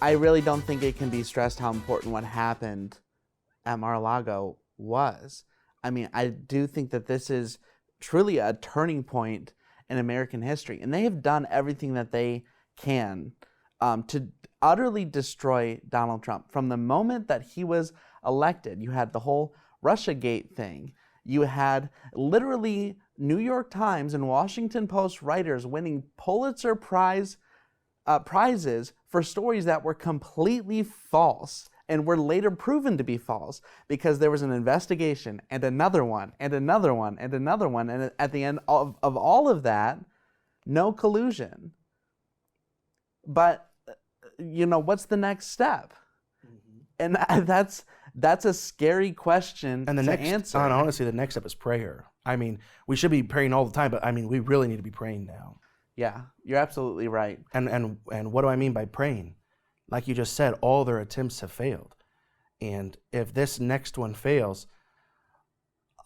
I really don't think it can be stressed how important what happened at Mar-a-Lago was. I mean, I do think that this is truly a turning point in American history, and they have done everything that they can to utterly destroy Donald Trump. From the moment that he was elected, you had the whole Russiagate thing. You had literally New York Times and Washington Post writers winning Pulitzer prizes for stories that were completely false and were later proven to be false because there was an investigation and another one and another one and another one, and at the end of all of that, no collusion. But what's the next step? And that's a scary question to answer. And honestly, the next step is prayer. I mean, we should be praying all the time, but I mean, we really need to be praying now. Yeah, you're absolutely right. And what do I mean by praying? Like you just said, all their attempts have failed. And if this next one fails,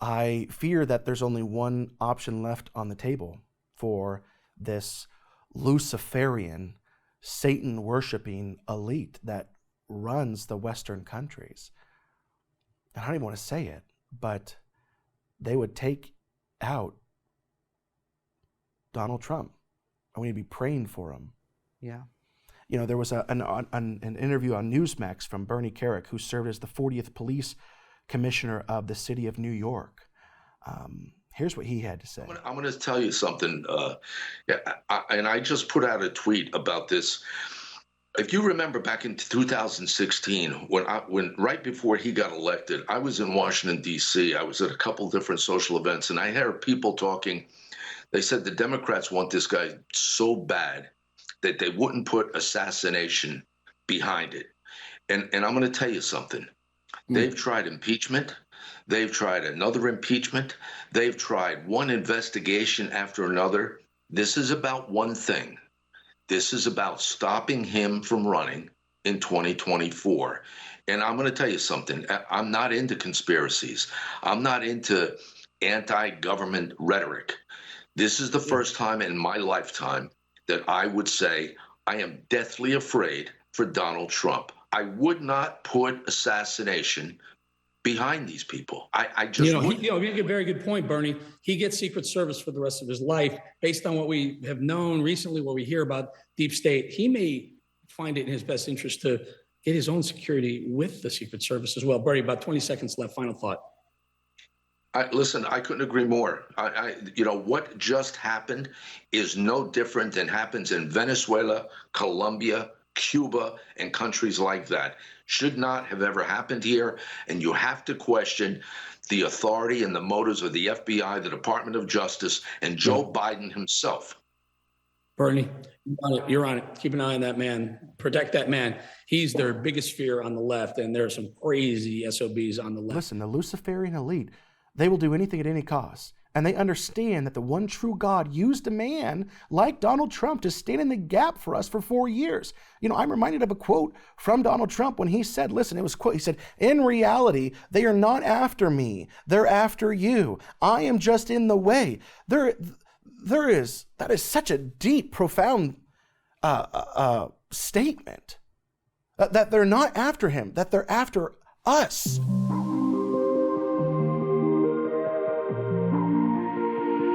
I fear that there's only one option left on the table for this Luciferian, Satan-worshiping elite that runs the Western countries. I don't even want to say it, but they would take out Donald Trump. And we need to be praying for him. Yeah. There was an interview on Newsmax from Bernie Kerik, who served as the 40th Police Commissioner of the city of New York. Here's what he had to say. I'm going to tell you something, and I just put out a tweet about this. If you remember back in 2016, when right before he got elected, I was in Washington, D.C. I was at a couple different social events, and I heard people talking. They said the Democrats want this guy so bad that they wouldn't put assassination behind it. And I'm going to tell you something. They've tried impeachment. They've tried another impeachment. They've tried one investigation after another. This is about one thing. This is about stopping him from running in 2024. And I'm going to tell you something. I'm not into conspiracies. I'm not into anti-government rhetoric. This is the first time in my lifetime that I would say I am deathly afraid for Donald Trump. I would not put assassination behind these people. I just wouldn't. You make a very good point, Bernie. He gets Secret Service for the rest of his life. Based on what we have known recently, what we hear about deep state, he may find it in his best interest to get his own security with the Secret Service as well. Bernie, about 20 seconds left. Final thought. Listen, I couldn't agree more. What just happened is no different than happens in Venezuela, Colombia, Cuba, and countries like that. Should not have ever happened here. And you have to question the authority and the motives of the FBI, the Department of Justice, and Joe Biden himself. Bernie, you're on it. Keep an eye on that man. Protect that man. He's their biggest fear on the left, and there are some crazy SOBs on the left. Listen, the Luciferian elite, they will do anything at any cost. And they understand that the one true God used a man like Donald Trump to stand in the gap for us for 4 years. I'm reminded of a quote from Donald Trump when he said, listen, he said, in reality, they are not after me. They're after you. I am just in the way. That is such a deep, profound statement that they're not after him, that they're after us.